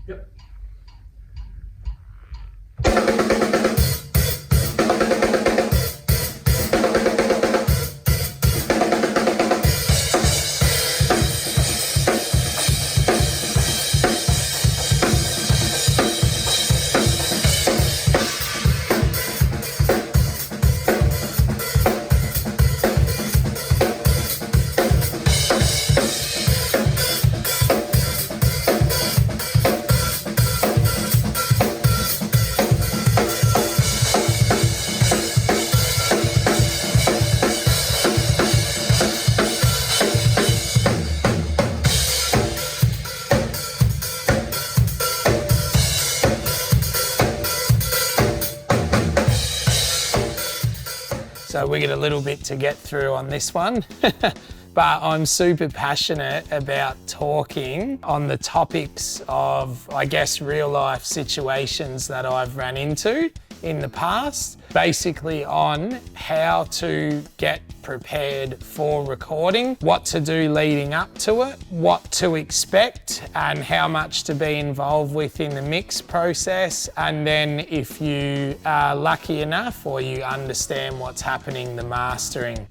Yep. So we get a little bit to get through on this one, but I'm super passionate about talking on the topics of, I guess, real life situations that I've run into in the past, basically on how to get prepared for recording, what to do leading up to it, what to expect and how much to be involved with in the mix process, and then if you are lucky enough or you understand what's happening, the mastering.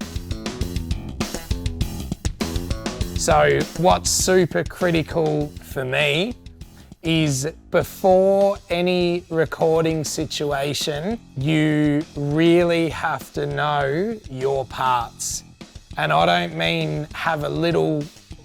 So what's super critical for me is before any recording situation, you really have to know your parts. And I don't mean have a little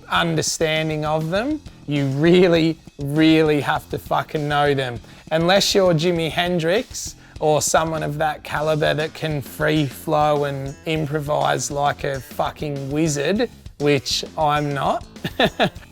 understanding of them. You really, really have to fucking know them. Unless you're Jimi Hendrix or someone of that caliber that can free flow and improvise like a fucking wizard, which I'm not,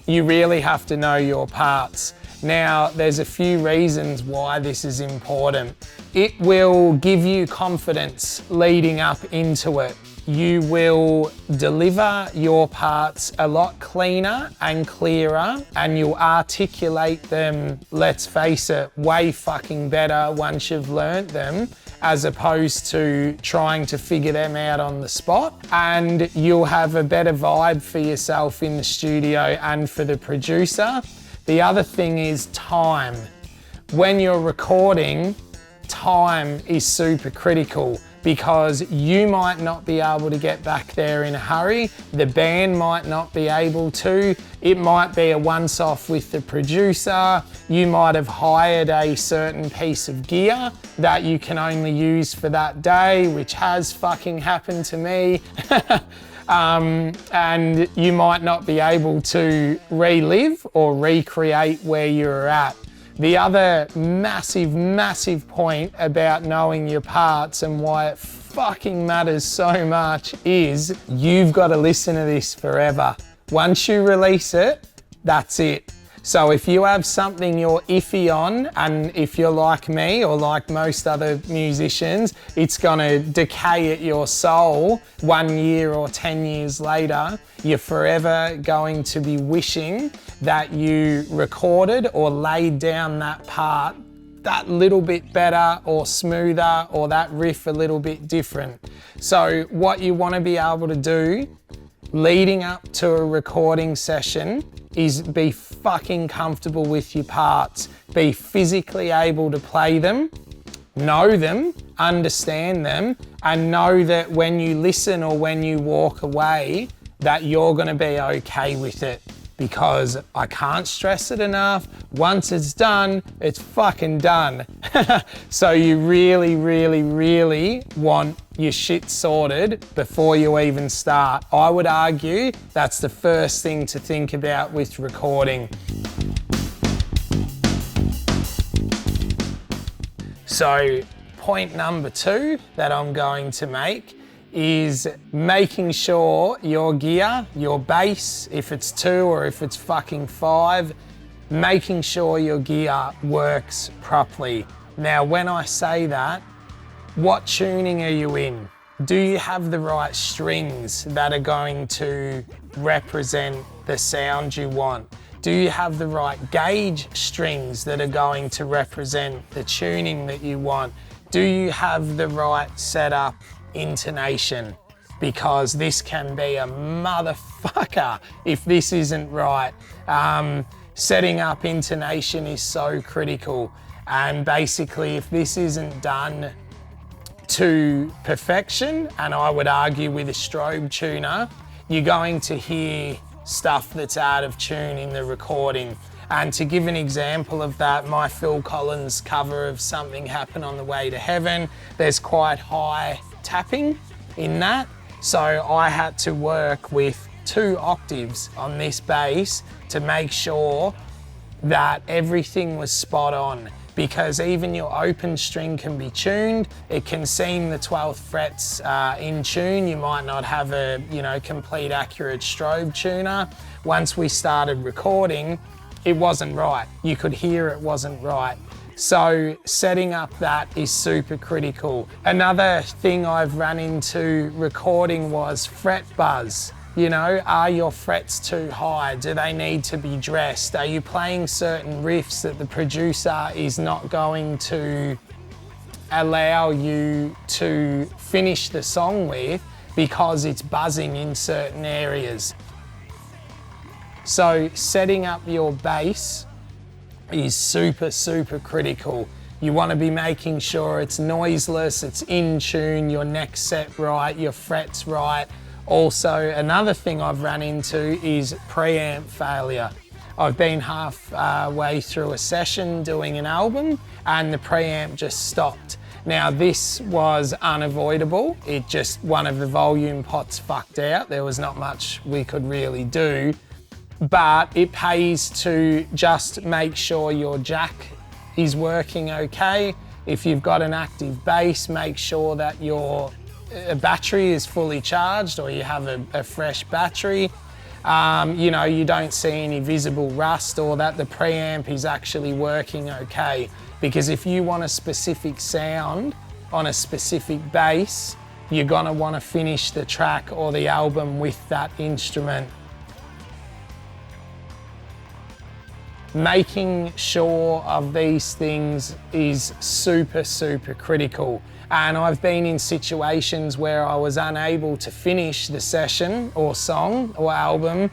you really have to know your parts. Now, there's a few reasons why this is important. It will give you confidence leading up into it. You will deliver your parts a lot cleaner and clearer, and you'll articulate them, let's face it, way fucking better once you've learnt them, as opposed to trying to figure them out on the spot. And you'll have a better vibe for yourself in the studio and for the producer. The other thing is time. When you're recording, time is super critical because you might not be able to get back there in a hurry. The band might not be able to. It might be a once-off with the producer. You might have hired a certain piece of gear that you can only use for that day, which has fucking happened to me. And you might not be able to relive or recreate where you're at. The other massive, massive point about knowing your parts and why it fucking matters so much is you've got to listen to this forever. Once you release it, that's it. So if you have something you're iffy on, and if you're like me or like most other musicians, it's gonna decay at your soul 1 year or 10 years later, you're forever going to be wishing that you recorded or laid down that part that little bit better or smoother, or that riff a little bit different. So what you wanna be able to do leading up to a recording session is be fucking comfortable with your parts, be physically able to play them, know them, understand them, and know that when you listen or when you walk away, that you're gonna be okay with it. Because I can't stress it enough, once it's done, it's fucking done. So you really, really, really want your shit sorted before you even start. I would argue that's the first thing to think about with recording. So point number 2 that I'm going to make is making sure your gear, your bass, if it's 2 or if it's fucking 5, making sure your gear works properly. Now, when I say that, what tuning are you in? Do you have the right strings that are going to represent the sound you want? Do you have the right gauge strings that are going to represent the tuning that you want? Do you have the right setup intonation? Because this can be a motherfucker if this isn't right. setting up intonation is so critical. And basically, if this isn't done to perfection, and I would argue with a strobe tuner, you're going to hear stuff that's out of tune in the recording. And to give an example of that, my Phil Collins cover of Something Happened on the Way to Heaven, there's quite high tapping in that. So I had to work with 2 octaves on this bass to make sure that everything was spot on, because even your open string can be tuned. It can seem the 12th frets in tune. You might not have a, complete accurate strobe tuner. Once we started recording, it wasn't right. You could hear it wasn't right. So setting up that is super critical. Another thing I've run into recording was fret buzz. Are your frets too high? Do they need to be dressed? Are you playing certain riffs that the producer is not going to allow you to finish the song with because it's buzzing in certain areas? So setting up your bass is super, super critical. You want to be making sure it's noiseless, it's in tune, your neck's set right, your frets right. Also, another thing I've run into is preamp failure. I've been halfway through a session doing an album and the preamp just stopped. Now this was unavoidable. One of the volume pots fucked out. There was not much we could really do, but it pays to just make sure your jack is working okay. If you've got an active bass, make sure that your battery is fully charged or you have a fresh battery. You don't see any visible rust, or that the preamp is actually working okay. Because if you want a specific sound on a specific bass, you're gonna wanna finish the track or the album with that instrument. Making sure of these things is super, super critical. And I've been in situations where I was unable to finish the session or song or album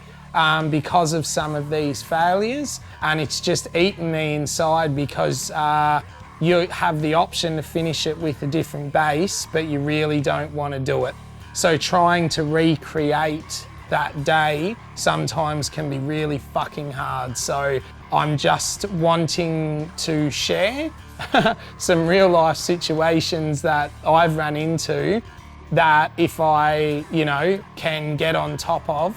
because of some of these failures, and it's just eaten me inside because you have the option to finish it with a different bass, but you really don't want to do it. So trying to recreate that day sometimes can be really fucking hard. So I'm just wanting to share some real life situations that I've run into that if I, can get on top of,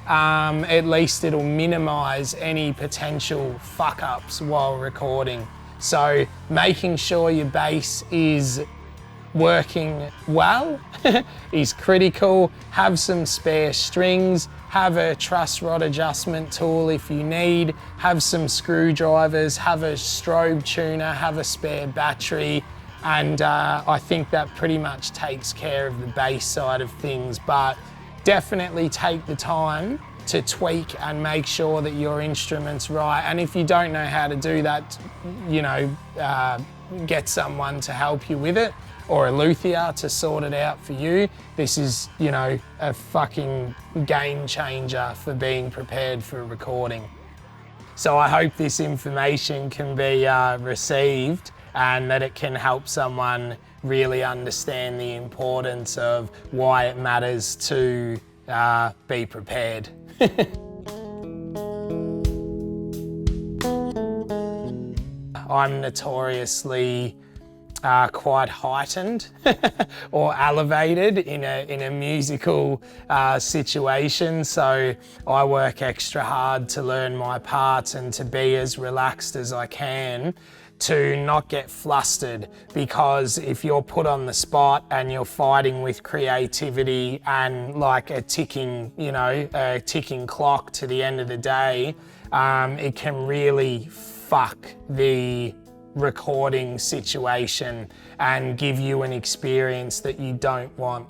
at least it'll minimize any potential fuck ups while recording. So making sure your bass is working well is critical. Have some spare strings, have a truss rod adjustment tool if you need, have some screwdrivers, have a strobe tuner, have a spare battery, and I think that pretty much takes care of the bass side of things. But definitely take the time to tweak and make sure that your instrument's right. And if you don't know how to do that, get someone to help you with it, or a luthier to sort it out for you. This is, a fucking game changer for being prepared for a recording. So I hope this information can be received and that it can help someone really understand the importance of why it matters to be prepared. I'm notoriously quite heightened or elevated in a musical situation, so I work extra hard to learn my parts and to be as relaxed as I can, to not get flustered, because if you're put on the spot and you're fighting with creativity and like a ticking clock to the end of the day, it can really fuck the recording situation and give you an experience that you don't want.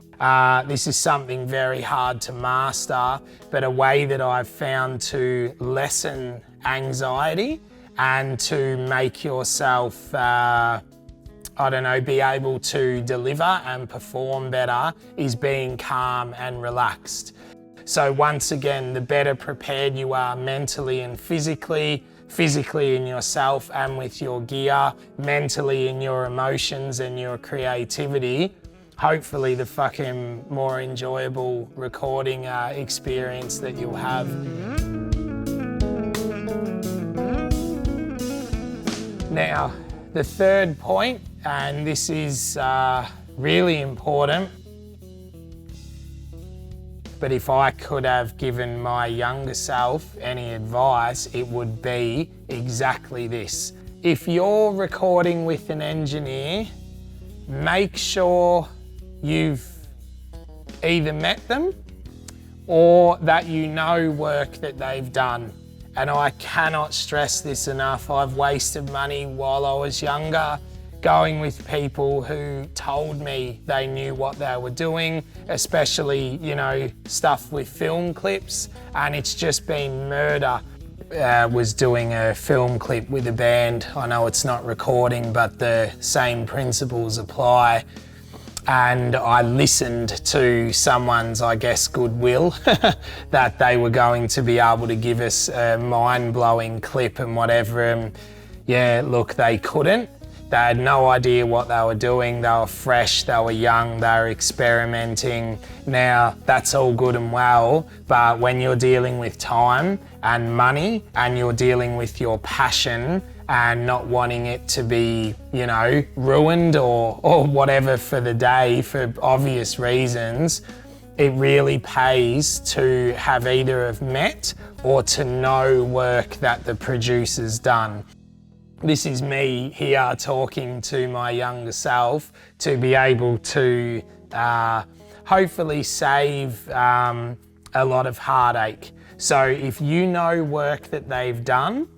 This is something very hard to master, but a way that I've found to lessen anxiety and to make yourself, be able to deliver and perform better is being calm and relaxed. So once again, the better prepared you are mentally and physically in yourself and with your gear, mentally in your emotions and your creativity, hopefully the fucking more enjoyable recording experience that you'll have. Now, the third point, and this is really important, but if I could have given my younger self any advice, it would be exactly this. If you're recording with an engineer, make sure you've either met them or that you know work that they've done. And I cannot stress this enough. I've wasted money while I was younger going with people who told me they knew what they were doing, especially, you know, stuff with film clips, and it's just been murder. Was doing a film clip with a band. I know it's not recording, but the same principles apply. And I listened to someone's, I guess, goodwill that they were going to be able to give us a mind-blowing clip and whatever. And yeah, look, they couldn't. They had no idea what they were doing. They were fresh, they were young, they were experimenting. Now, that's all good and well, but when you're dealing with time and money and you're dealing with your passion and not wanting it to be, you know, ruined or whatever for the day for obvious reasons, it really pays to have either have met or to know work that the producer's done. This is me here talking to my younger self to be able to hopefully save a lot of heartache. So if you know work that they've done,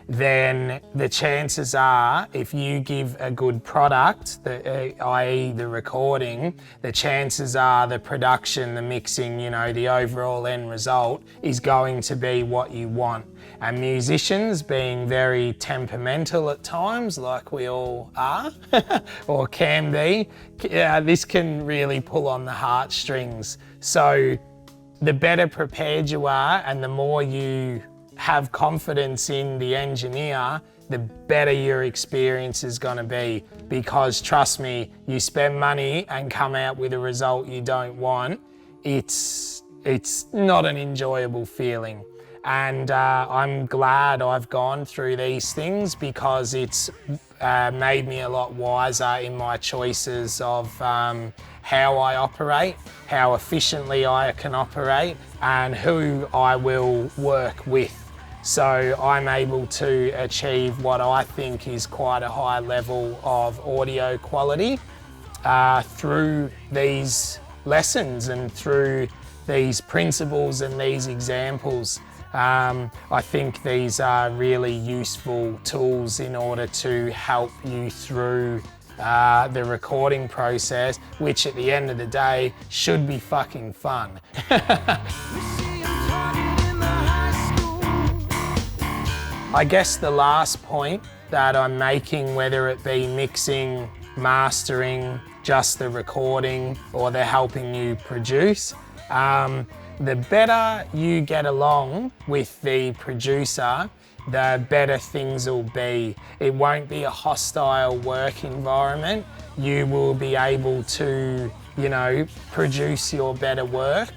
then the chances are, if you give a good product, i.e. the recording, the chances are the production, the mixing, you know, the overall end result is going to be what you want. And musicians, being very temperamental at times, like we all are, or can be, this can really pull on the heartstrings. So the better prepared you are and the more you have confidence in the engineer, the better your experience is going to be. Because trust me, you spend money and come out with a result you don't want, it's not an enjoyable feeling. And I'm glad I've gone through these things because it's made me a lot wiser in my choices of how I operate, how efficiently I can operate, and who I will work with. So I'm able to achieve what I think is quite a high level of audio quality through these lessons and through these principles and these examples. I think these are really useful tools in order to help you through the recording process, which at the end of the day should be fucking fun. I guess the last point that I'm making, whether it be mixing, mastering, just the recording, or they're helping you produce, the better you get along with the producer, the better things will be. It won't be a hostile work environment. You will be able to, you know, produce your better work.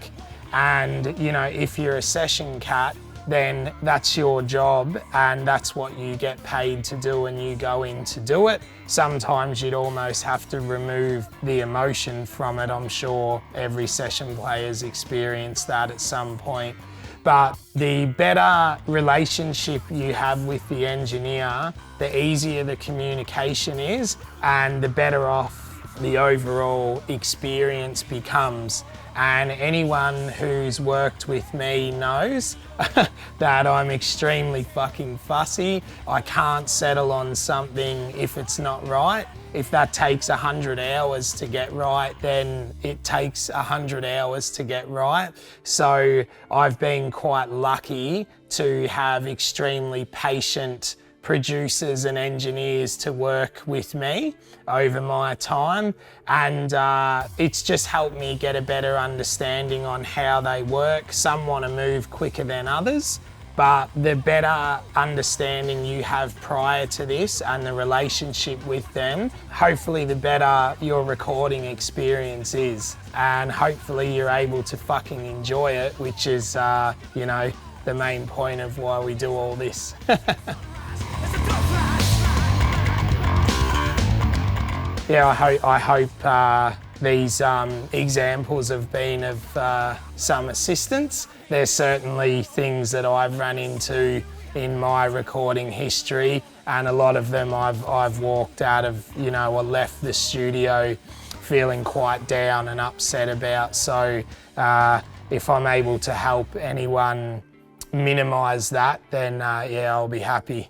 And, you know, if you're a session cat, then that's your job and that's what you get paid to do and you go in to do it. Sometimes you'd almost have to remove the emotion from it. I'm sure every session player's experienced that at some point. But the better relationship you have with the engineer, the easier the communication is and the better off the overall experience becomes. And anyone who's worked with me knows that I'm extremely fucking fussy. I can't settle on something if it's not right. If that takes 100 hours to get right, then it takes 100 hours to get right. So I've been quite lucky to have extremely patient producers and engineers to work with me over my time, and it's just helped me get a better understanding on how they work. Some want to move quicker than others, but the better understanding you have prior to this and the relationship with them, hopefully the better your recording experience is, and hopefully you're able to fucking enjoy it, which is you know, the main point of why we do all this. Yeah, I hope these examples have been of some assistance. There's certainly things that I've run into in my recording history, and a lot of them I've walked out of, you know, or left the studio feeling quite down and upset about. So if I'm able to help anyone minimise that, then yeah, I'll be happy.